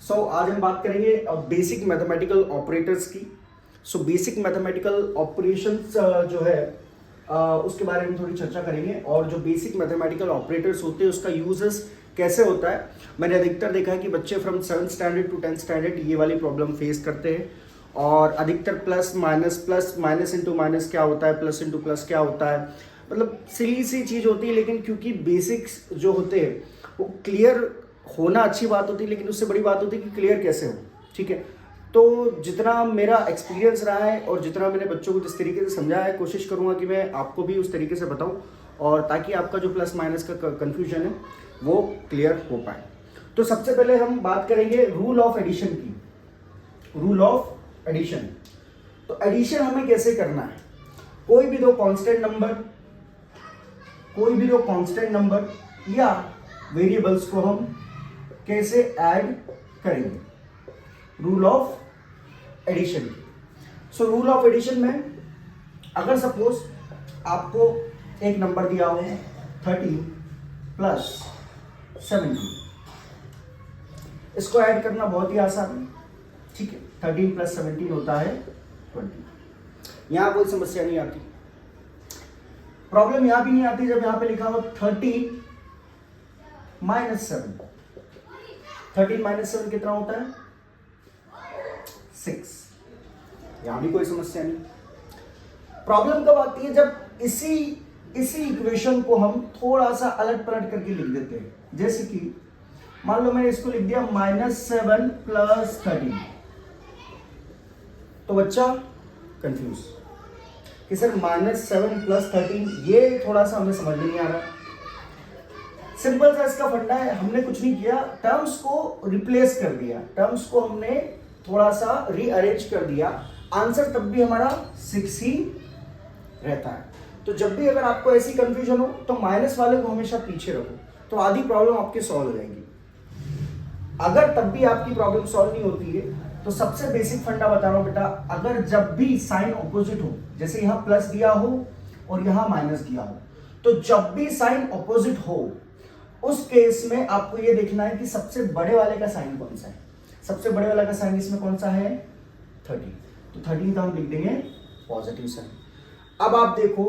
आज हम बात करेंगे बेसिक मैथमेटिकल ऑपरेटर्स की। बेसिक मैथमेटिकल ऑपरेशंस जो है उसके बारे में थोड़ी चर्चा करेंगे, और जो बेसिक मैथमेटिकल ऑपरेटर्स होते हैं उसका यूजेस कैसे होता है। मैंने अधिकतर देखा है कि बच्चे from 7th standard to 10th standard ये वाली प्रॉब्लम फेस करते हैं, और अधिकतर प्लस माइनस इंटू माइनस क्या होता है, प्लस इंटू प्लस क्या होता है, मतलब सिली सी चीज़ होती है। लेकिन क्योंकि बेसिक्स जो होते हैं वो क्लियर होना अच्छी बात होती है, लेकिन उससे बड़ी बात होती है कि क्लियर कैसे हो। ठीक है, तो जितना मेरा एक्सपीरियंस रहा है और जितना मैंने बच्चों को जिस तरीके से समझाया है, कोशिश करूँगा कि मैं आपको भी उस तरीके से बताऊँ, और ताकि आपका जो प्लस माइनस का कन्फ्यूजन है वो क्लियर हो पाए। तो सबसे पहले हम बात करेंगे रूल ऑफ एडिशन की। रूल ऑफ एडिशन, तो एडिशन हमें कैसे करना है। कोई भी दो कांस्टेंट नंबर या वेरिएबल्स को हम कैसे ऐड करेंगे, rule of addition. Rule of addition में अगर सपोज आपको एक नंबर दिया हो 13 प्लस 17, इसको ऐड करना बहुत ही आसान है। ठीक है, 13 प्लस 17 होता है 20। यहां कोई समस्या नहीं आती। प्रॉब्लम यहां भी नहीं आती जब यहां पे लिखा हो 13 माइनस 7। 13 माइनस 7 कितना होता है 6। यहां भी कोई समस्या नहीं। प्रॉब्लम कब आती है जब इसी इक्वेशन को हम थोड़ा सा अलट पलट करके लिख देते हैं। जैसे कि मान लो मैंने इसको लिख दिया -7 प्लस 13, तो बच्चा कंफ्यूज कि सर -7 प्लस 13 ये थोड़ा सा हमें समझ में नहीं आ रहा। सिंपल सा इसका फंडा है, हमने कुछ नहीं किया, टर्म्स को रिप्लेस कर दिया, टर्म्स को हमने थोड़ा सा रीअरेंज कर दिया, आंसर तब भी हमारा 6 ही रहता है। तो जब भी अगर आपको ऐसी कंफ्यूजन हो तो माइनस वाले को हमेशा पीछे रखो, तो आधी प्रॉब्लम आपकी सॉल्व हो जाएगी। अगर तब भी आपकी प्रॉब्लम सॉल्व नहीं होती है तो सबसे बेसिक फंडा बता रहा हूं बेटा, अगर जब भी साइन ऑपोजिट हो, जैसे यहां प्लस दिया हो और यहां माइनस दिया हो, तो जब भी साइन ऑपोजिट हो उस केस में आपको यह देखना है कि सबसे बड़े वाले का साइन कौन सा है। सबसे बड़े वाले का साइन इसमें कौन सा है 13, तो 13 का हम लिख देंगे पॉजिटिव साइन। अब आप देखो,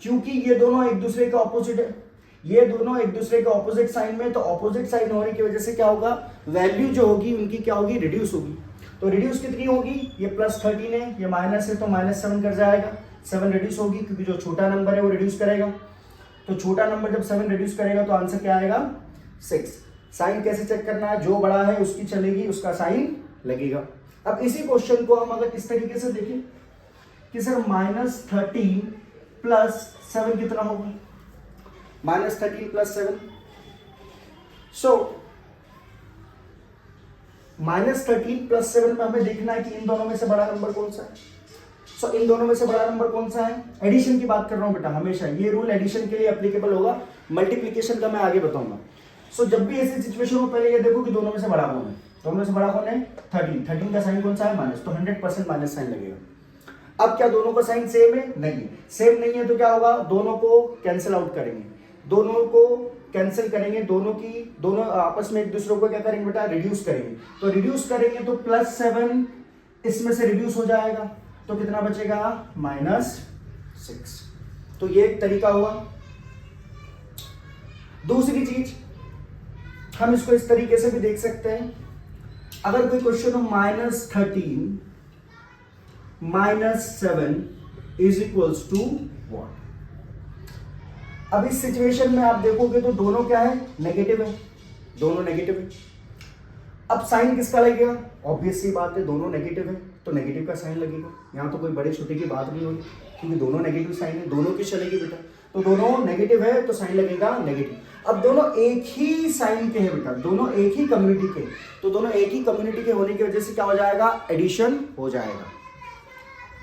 क्योंकि ये दोनों एक दूसरे के ऑपोजिट है, ये दोनों एक दूसरे के ऑपोजिट साइन में, तो ऑपोजिट साइन होने की वजह से क्या होगा, वैल्यू जो होगी उनकी क्या होगी, रिड्यूस होगी। तो रिड्यूस कितनी होगी, ये प्लस 13 है, ये माइनस है, तो -7 कर जाएगा, 7 रिड्यूस होगी, क्योंकि जो छोटा नंबर है वो रिड्यूस करेगा। तो छोटा नंबर जब 7 रिड्यूस करेगा तो आंसर क्या आएगा 6। साइन कैसे चेक करना है, जो बड़ा है उसकी चलेगी, उसका साइन लगेगा। अब इसी क्वेश्चन को हम अगर इस तरीके से देखें कि सर -13 प्लस 7 कितना होगा, -13 प्लस 7, सो -13 प्लस 7 में हमें देखना है कि इन दोनों में से बड़ा नंबर कौन सा है। इन दोनों में से बड़ा नंबर कौन सा है, एडिशन की बात कर रहा हूं बेटा, हमेशा ये रूल एडिशन के लिए एप्लीकेबल होगा, मल्टीप्लिकेशन का मैं आगे बताऊंगा। जब भी ऐसी सिचुएशन हो पहले ये देखो कि दोनों में से बड़ा कौन है। दोनों में से बड़ा कौन है 13 का साइन कौन सा है माइनस, तो 100% माइनस साइन लगेगा। अब क्या दोनों का साइन सेम है, नहीं सेम नहीं है, तो क्या होगा, दोनों को कैंसिल आउट करेंगे, दोनों को कैंसिल करेंगे, दोनों आपस में एक दूसरे को क्या करेंगे बेटा, रिड्यूस करेंगे। तो रिड्यूस करेंगे तो +7 इसमें से रिड्यूस हो जाएगा, तो कितना बचेगा -6। तो ये एक तरीका हुआ। दूसरी चीज हम इसको इस तरीके से भी देख सकते हैं, अगर कोई क्वेश्चन हो -13 -7 इज इक्वल्स टू व्हाट। अब इस सिचुएशन में आप देखोगे तो दोनों क्या है, नेगेटिव है, दोनों नेगेटिव है। अब साइन किसका लगेगा, ऑब्वियस सी बात है, दोनों नेगेटिव है तो नेगेटिव का साइन लगेगा। यहां तो कोई बड़े छोटे की बात नहीं होगी, क्योंकि दोनों नेगेटिव साइन है, दोनों की चलेगी बेटा, तो दोनों नेगेटिव है तो साइन लगेगा नेगेटिव। अब दोनों एक ही साइन के हैं बेटा, दोनों एक ही कम्युनिटी के, तो दोनों एक ही कम्युनिटी के होने की वजह से क्या हो जाएगा, एडिशन हो जाएगा।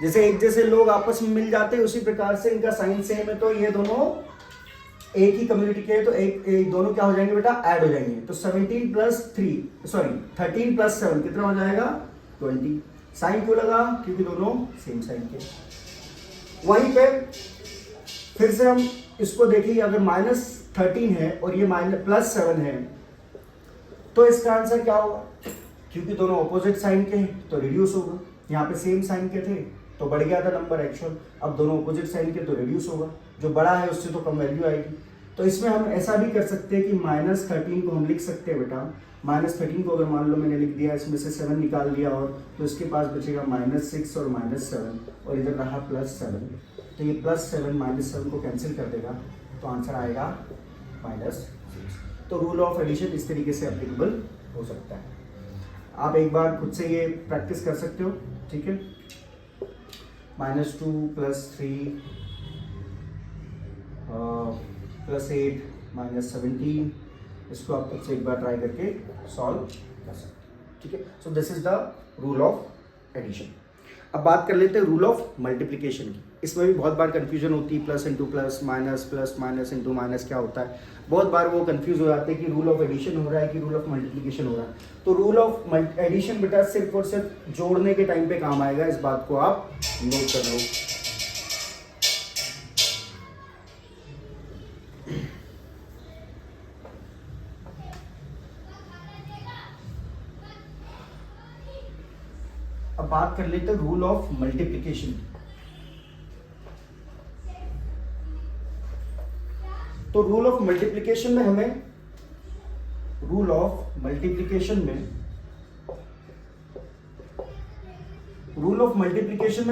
जैसे एक जैसे लोग आपस में मिल जाते हैं उसी प्रकार से इनका साइन सेम है, तो ये दोनों एक ही कम्युनिटी के, तो एक दोनों क्या हो जाएंगे बेटा, ऐड हो जाएंगे। तो 13 प्लस 7 कितना हो जाएगा 20। साइन क्यों लगा, क्योंकि दोनों सेम साइन के। वहीं पे फिर से हम इसको देखिए, अगर -13 है और ये +7 है, तो इसका आंसर क्या होगा, क्योंकि दोनों ऑपोजिट साइन के हैं तो रिड्यूस होगा, यहाँ पे सेम साइन के थे तो बढ़ गया था नंबर एक्चुअल, अब दोनों ऑपोजिट साइन के तो रिड्यूस होगा, जो बड़ा है उससे तो कम वैल्यू आएगी। तो इसमें हम ऐसा भी कर सकते हैं कि -13 को हम लिख सकते हैं बेटा, -13 को अगर मान लो मैंने लिख दिया, इसमें से 7 निकाल दिया और तो इसके पास बचेगा -6 और -7 और इधर रहा +7, तो ये +7 -7 को कैंसिल कर देगा तो आंसर आएगा -6। तो रूल ऑफ एडिशन इस तरीके से एप्लीकेबल हो सकता है। आप एक बार खुद से ये प्रैक्टिस कर सकते हो, ठीक है। -2 +3 +8 -17, इसको आप खुद से एक बार ट्राई करके सॉल्व कर सकते हैं, ठीक है। So this is the rule of addition. अब बात कर लेते हैं रूल ऑफ मल्टीप्लिकेशन की। इसमें भी बहुत बार कंफ्यूजन होती है, plus into plus, minus plus minus into minus क्या होता है, बहुत बार वो कंफ्यूज हो जाते हैं कि रूल ऑफ एडिशन हो रहा है कि रूल ऑफ मल्टीप्लिकेशन हो रहा है। तो रूल ऑफ एडिशन बेटा सिर्फ और सिर्फ जोड़ने के टाइम पे काम आएगा, इस बात को आप नोट कर लो। अब बात कर लेते हैं रूल ऑफ मल्टीप्लिकेशन की। तो रूल ऑफ मल्टीप्लिकेशन में हमें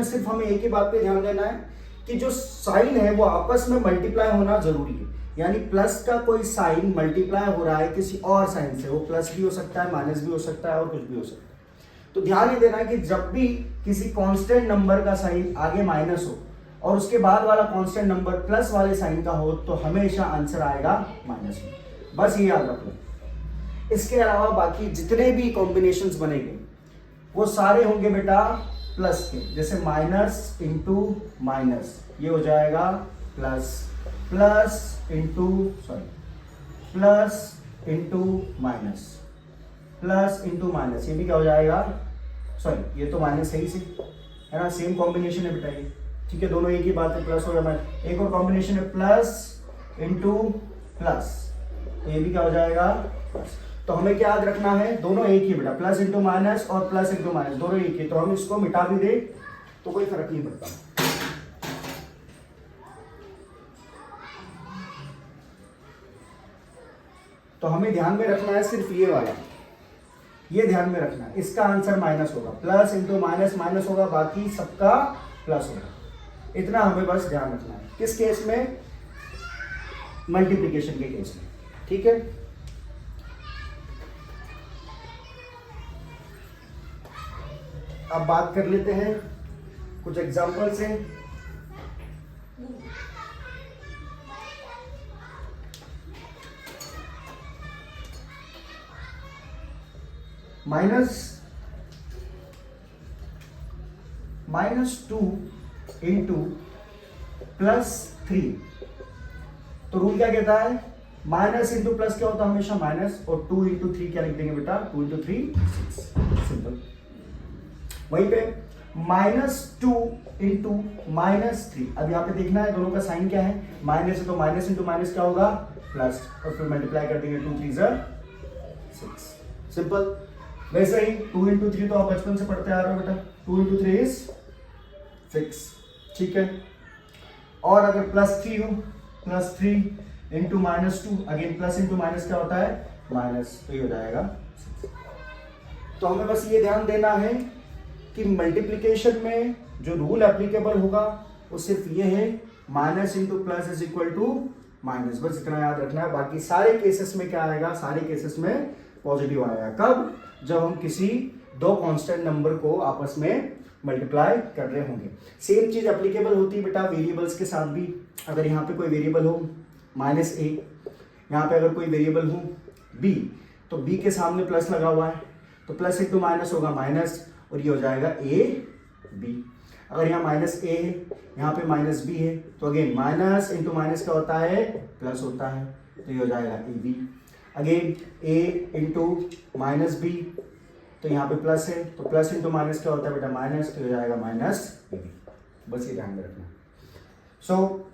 सिर्फ हमें एक ही बात पे ध्यान देना है कि जो साइन है वो आपस में मल्टीप्लाई होना जरूरी है। यानी प्लस का कोई साइन मल्टीप्लाई हो रहा है किसी और साइन से, वो प्लस भी हो सकता है, माइनस भी हो सकता है और कुछ भी हो सकता है। तो ध्यान ये देना है कि जब भी किसी कांस्टेंट नंबर का साइन आगे माइनस हो और उसके बाद वाला कांस्टेंट नंबर प्लस वाले साइन का हो तो हमेशा आंसर आएगा माइनस में, बस ये याद रखो। इसके अलावा बाकी जितने भी कॉम्बिनेशंस बनेंगे वो सारे होंगे बेटा प्लस के, जैसे माइनस इंटू माइनस ये हो जाएगा plus, plus into minus, plus into minus ये भी क्या हो जाएगा, सॉरी ये तो माइनस है ही से, है ना, सेम कॉम्बिनेशन है बेटा ये, ठीक है, दोनों एक ही बात है, प्लस हो गया। एक और कॉम्बिनेशन है प्लस इंटू प्लस, तो ये भी क्या हो जाएगा प्लस। तो हमें क्या याद रखना है, दोनों एक ही बेटा, प्लस इंटू माइनस और प्लस इंटू माइनस दोनों एक ही, तो हम इसको मिटा भी दे तो कोई फर्क नहीं पड़ता। तो हमें ध्यान में रखना है सिर्फ ये वाला, ये ध्यान में रखना है, इसका आंसर माइनस होगा, प्लस इंटू माइनस माइनस होगा, बाकी सबका प्लस होगा, इतना हमें बस ध्यान रखना है। किस केस में, मल्टीप्लिकेशन के केस में, ठीक है। अब बात कर लेते हैं कुछ एग्जांपल से। -2 इंटू +3, तो रूल क्या कहता है, माइनस इंटू प्लस क्या होता है हमेशा माइनस, और 2 इंटू 3 क्या लिख देंगे बेटा, 2 इंटू 3 6, सिंपल। वहीं पे -2 इंटू -3, अब यहाँ पे देखना है दोनों का साइन क्या है, माइनस है तो माइनस इंटू माइनस क्या होगा प्लस, और फिर मल्टीप्लाई कर देंगे, 2 3 6, सिंपल। वैसे ही 2 इंटू 3 तो आप बचपन से पढ़ते आ रहे हो बेटा, 2 इंटू 3 इज 6, ठीक है। और अगर +3 हो, +3 into -2, again plus into minus क्या होता है माइनस, तो ये हो जाएगा 6। तो हमें बस ये ध्यान देना है कि मल्टीप्लिकेशन में जो रूल एप्लीकेबल होगा वो सिर्फ ये है, minus into plus is equal to minus, बस इतना याद रखना है। बाकी सारे केसेस में क्या आएगा, सारे केसेस में पॉजिटिव आएगा। कब, जब हम किसी दो कांस्टेंट नंबर को आपस में मल्टीप्लाई कर रहे होंगे। सेम चीज एप्लीकेबल होती है बेटा वेरिएबल्स के साथ भी। अगर यहाँ पे कोई वेरिएबल हो -a, यहाँ पे अगर कोई वेरिएबल हो b, तो b के सामने प्लस लगा हुआ है तो प्लस इंटू माइनस होगा माइनस, और ये हो जाएगा a b। अगर यहाँ -a है, यहाँ पे -b है, तो अगेन माइनस इंटू माइनस क्या होता है प्लस होता है, तो ये हो जाएगा ab। Again a into -b, तो यहाँ पे प्लस है तो प्लस इंटू माइनस क्या होता है बेटा माइनस, तो हो जाएगा -ab। बस ये ध्यान में रखना। सो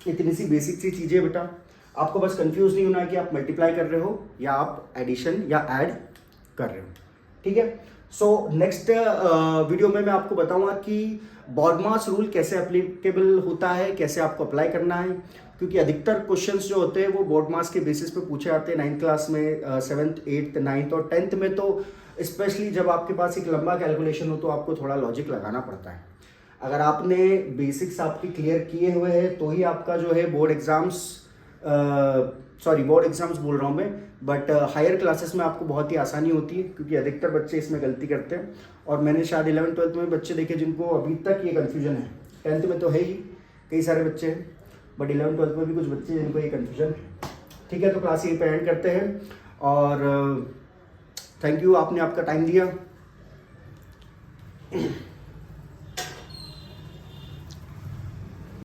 इतनी सी बेसिक सी चीजें बेटा, आपको बस कंफ्यूज नहीं होना है कि आप मल्टीप्लाई कर रहे हो या आप एडिशन या ऐड कर रहे हो। ठीक है। सो नेक्स्ट वीडियो में मैं आपको बताऊंगा कि बॉडमास रूल कैसे एप्लीकेबल होता है, कैसे आपको अप्लाई करना है, क्योंकि अधिकतर क्वेश्चंस जो होते हैं वो बॉडमास के बेसिस पे पूछे जाते हैं 9th क्लास में, 7th 8th 9th और 10th में। तो स्पेशली जब आपके पास एक लंबा कैलकुलेशन हो तो आपको थोड़ा लॉजिक लगाना पड़ता है। अगर आपने बेसिक्स आपकी क्लियर किए हुए हैं तो ही आपका जो है बोर्ड एग्जाम्स, बोर्ड एग्जाम्स बोल रहा हूँ मैं, बट हायर क्लासेस में आपको बहुत ही आसानी होती है, क्योंकि अधिकतर बच्चे इसमें गलती करते हैं। और मैंने शायद 11th 12th में बच्चे देखे जिनको अभी तक ये कन्फ्यूजन है। 10th में तो है ही, कई सारे बच्चे हैं, बट 11th 12th में भी कुछ बच्चे जिनको ये कन्फ्यूजन है। ठीक है, तो क्लास यहीं पे एंड करते हैं और थैंक यू, आपने आपका टाइम दिया।